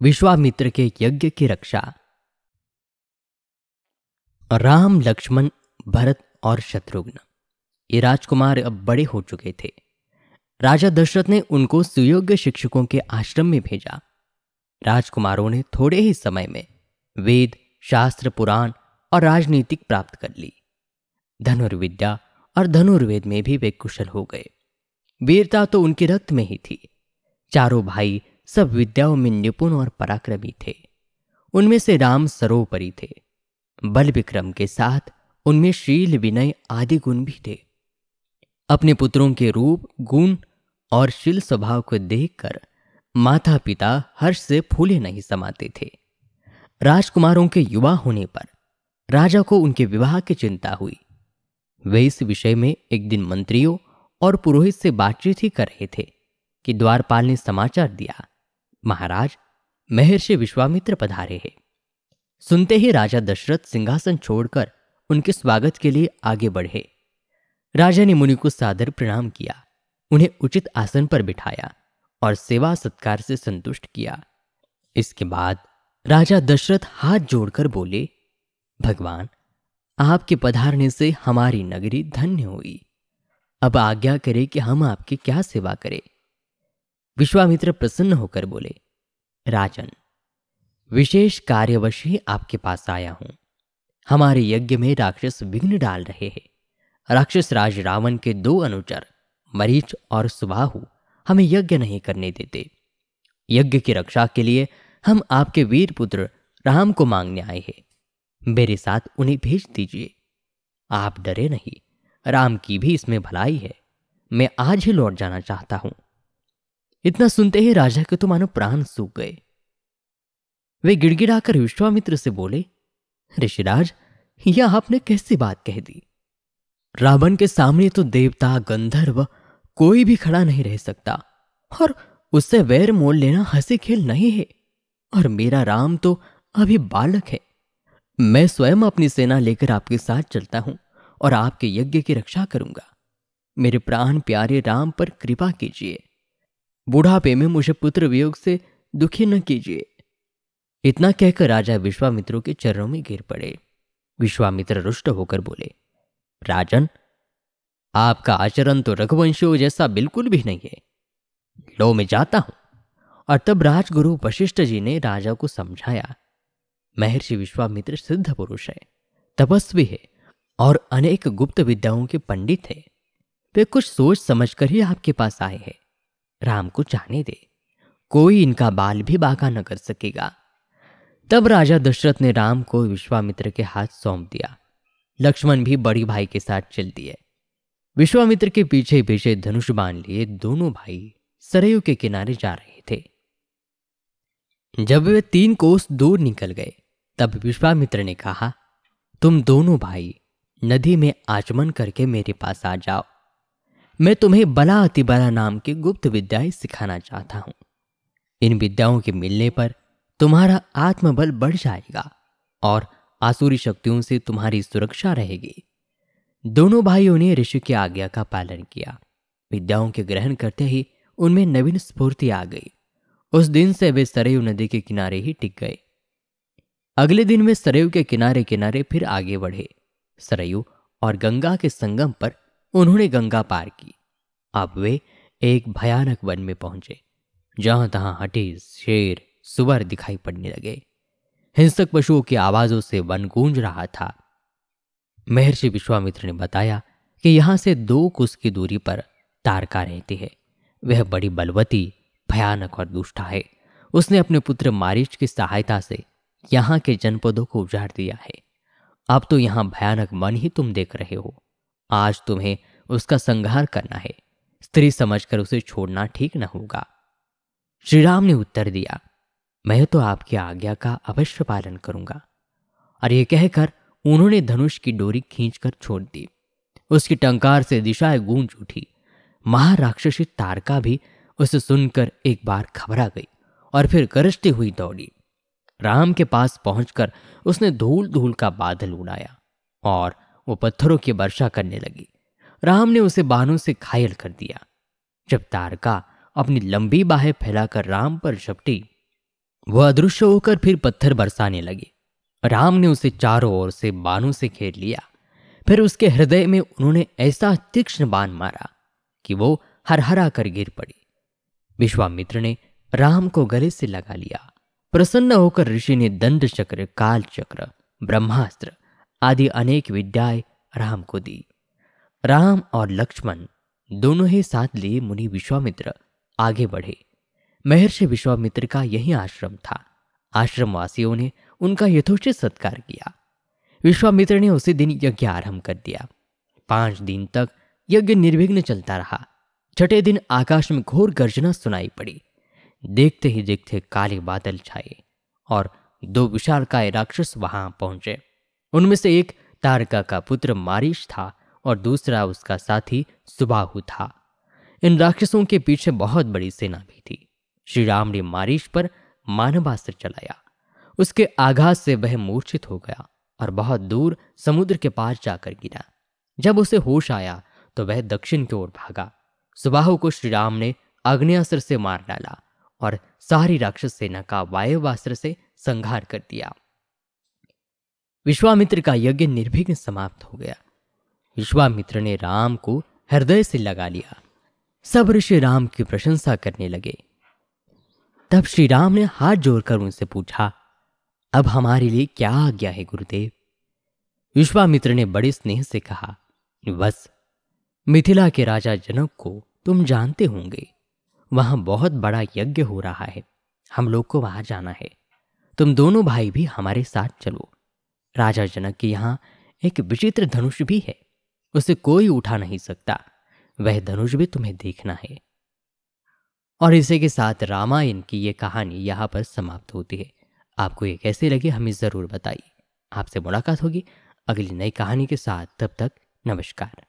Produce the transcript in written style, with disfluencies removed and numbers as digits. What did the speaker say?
विश्वामित्र के यज्ञ की रक्षा। राम, लक्ष्मण, भरत और शत्रुघ्न ये राजकुमार अब बड़े हो चुके थे। राजा दशरथ ने उनको सुयोग्य शिक्षकों के आश्रम में भेजा। राजकुमारों ने थोड़े ही समय में वेद, शास्त्र, पुराण और राजनीतिक प्राप्त कर ली। धनुर्विद्या और धनुर्वेद में भी वे कुशल हो गए। वीरता तो उनके रक्त में ही थी। चारों भाई सब विद्याओं में निपुण और पराक्रमी थे। उनमें से राम सर्वोपरि थे। बल विक्रम के साथ उनमें शील, विनय आदि गुण भी थे। अपने पुत्रों के रूप, गुण और शील स्वभाव को देखकर माता पिता हर्ष से फूले नहीं समाते थे। राजकुमारों के युवा होने पर राजा को उनके विवाह की चिंता हुई। वे इस विषय में एक दिन मंत्रियों और पुरोहित से बातचीत ही कर रहे थे कि द्वारपाल ने समाचार दिया, महाराज, महर्षि विश्वामित्र पधारे हैं। सुनते ही राजा दशरथ सिंहासन छोड़कर उनके स्वागत के लिए आगे बढ़े। राजा ने मुनि को सादर प्रणाम किया, उन्हें उचित आसन पर बिठाया और सेवा सत्कार से संतुष्ट किया। इसके बाद राजा दशरथ हाथ जोड़कर बोले, भगवान, आपके पधारने से हमारी नगरी धन्य हुई। अब आज्ञा करें कि हम आपकी क्या सेवा करें। विश्वामित्र प्रसन्न होकर बोले, राजन, विशेष कार्यवश ही आपके पास आया हूं। हमारे यज्ञ में राक्षस विघ्न डाल रहे हैं। राक्षस राज रावण के 2 अनुचर मरीच और सुबाहु हमें यज्ञ नहीं करने देते। यज्ञ की रक्षा के लिए हम आपके वीर पुत्र राम को मांगने आए हैं। मेरे साथ उन्हें भेज दीजिए। आप डरे नहीं, राम की भी इसमें भलाई है। मैं आज ही लौट जाना चाहता हूं। इतना सुनते ही राजा के तो मानो प्राण सूख गए। वे गिड़गिड़ाकर विश्वामित्र से बोले, ऋषिराज, यह आपने कैसी बात कह दी? रावण के सामने तो देवता, गंधर्व कोई भी खड़ा नहीं रह सकता और उससे वैर मोल लेना हंसी खेल नहीं है। और मेरा राम तो अभी बालक है। मैं स्वयं अपनी सेना लेकर आपके साथ चलता हूं और आपके यज्ञ की रक्षा करूंगा। मेरे प्राण प्यारे राम पर कृपा कीजिए। बुढ़ापे में मुझे पुत्र वियोग से दुखी न कीजिए। इतना कहकर राजा विश्वामित्रों के चरणों में गिर पड़े। विश्वामित्र रुष्ट होकर बोले, राजन, आपका आचरण तो रघुवंशियों जैसा बिल्कुल भी नहीं है। लो, मैं जाता हूं। और तब राजगुरु वशिष्ठ जी ने राजा को समझाया, महर्षि विश्वामित्र सिद्ध पुरुष है, तपस्वी है और अनेक गुप्त विद्याओं के पंडित है। वे कुछ सोच समझकर ही आपके पास आए हैं। राम को जाने दे, कोई इनका बाल भी बांका न कर सकेगा। तब राजा दशरथ ने राम को विश्वामित्र के हाथ सौंप दिया। लक्ष्मण भी बड़ी भाई के साथ चल दिए। विश्वामित्र के पीछे पीछे धनुष बाण लिए दोनों भाई सरयू के किनारे जा रहे थे। जब वे 3 कोस दूर निकल गए, तब विश्वामित्र ने कहा, तुम दोनों भाई नदी में आचमन करके मेरे पास आ जाओ। मैं तुम्हें बला अतिबला नाम की गुप्त विद्याएं सिखाना चाहता हूं। इन विद्याओं के मिलने पर तुम्हारा आत्मबल बढ़ जाएगा और आसुरी शक्तियों से तुम्हारी सुरक्षा रहेगी। दोनों भाइयों ने ऋषि की आज्ञा का पालन किया। विद्याओं के ग्रहण करते ही उनमें नवीन स्फूर्ति आ गई। उस दिन से वे सरयू नदी के किनारे ही टिक गए। अगले दिन वे सरयू के किनारे किनारे फिर आगे बढ़े। सरयू और गंगा के संगम पर उन्होंने गंगा पार की। अब वे एक भयानक वन में पहुंचे। जहां तहां हटे शेर, सुअर दिखाई पड़ने लगे। हिंसक पशुओं की आवाजों से वन गूंज रहा था। महर्षि विश्वामित्र ने बताया कि यहां से 2 कोस की दूरी पर तारका रहती है। वह बड़ी बलवती, भयानक और दुष्टा है। उसने अपने पुत्र मारीच की सहायता से यहाँ के जनपदों को उजाड़ दिया है। अब तो यहाँ भयानक वन ही तुम देख रहे हो। आज तुम्हें उसका संहार करना है। स्त्री समझकर उसे छोड़ना ठीक न होगा। श्री राम ने उत्तर दिया, मैं तो आपकी आज्ञा का अवश्य पालन करूंगा। और ये कहकर उन्होंने धनुष की डोरी खींचकर छोड़ दी। उसकी टंकार से दिशाएं गूंज उठी। महाराक्षसी तारका भी उसे सुनकर एक बार घबरा गई और फिर गरजती हुई दौड़ी। राम के पास पहुंचकर उसने धूल धूल का बादल उड़ाया और वो पत्थरों की वर्षा करने लगी। राम ने उसे बाणों से घायल कर दिया। जब तारका अपनी लंबी बाहें फैलाकर राम पर झपटी, वह अदृश्य होकर फिर पत्थर बरसाने लगे। राम ने उसे चारों ओर से बाणों से घेर लिया। फिर उसके हृदय में उन्होंने ऐसा तीक्ष्ण बाण मारा कि वो हरहरा कर गिर पड़ी। विश्वामित्र ने राम को गले से लगा लिया। प्रसन्न होकर ऋषि ने दंड चक्र, काल चक्र, ब्रह्मास्त्र आदि अनेक विद्याएं राम को दी। राम और लक्ष्मण दोनों ही साथ लिए मुनि विश्वामित्र आगे बढ़े। महर्षि विश्वामित्र का यही आश्रम था। आश्रमवासियों ने उनका यथोचित सत्कार किया। विश्वामित्र ने उसी दिन यज्ञ आरंभ कर दिया। 5 दिन तक यज्ञ निर्विघ्न चलता रहा। छठे दिन आकाश में घोर गर्जना सुनाई पड़ी। देखते ही देखते काले बादल छाए और 2 विशालकाय राक्षस वहां पहुंचे। उनमें से एक तारका का पुत्र मारीच था और दूसरा उसका साथी सुबाहु था। इन राक्षसों के पीछे बहुत बड़ी सेना भी थी। श्री राम ने मारीच पर मानवास्त्र चलाया। उसके आघात से वह मूर्छित हो गया और बहुत दूर समुद्र के पार जाकर गिरा। जब उसे होश आया तो वह दक्षिण की ओर भागा। सुबाहु को श्री राम ने आग्नेयास्त्र से मार डाला और सारी राक्षस सेना का वायव्यास्त्र से संहार कर दिया। विश्वामित्र का यज्ञ निर्विघ्न समाप्त हो गया। विश्वामित्र ने राम को हृदय से लगा लिया। सब ऋषि राम की प्रशंसा करने लगे। तब श्री राम ने हाथ जोड़कर उनसे पूछा, अब हमारे लिए क्या आज्ञा है गुरुदेव? विश्वामित्र ने बड़े स्नेह से कहा, बस मिथिला के राजा जनक को तुम जानते होंगे। वहां बहुत बड़ा यज्ञ हो रहा है। हम लोग को वहां जाना है। तुम दोनों भाई भी हमारे साथ चलो। राजा जनक के यहाँ एक विचित्र धनुष भी है। उसे कोई उठा नहीं सकता। वह धनुष भी तुम्हें देखना है। और इसी के साथ रामायण की यह कहानी यहाँ पर समाप्त होती है। आपको ये कैसे लगी हमें ज़रूर बताइए। आपसे मुलाकात होगी अगली नई कहानी के साथ। तब तक नमस्कार।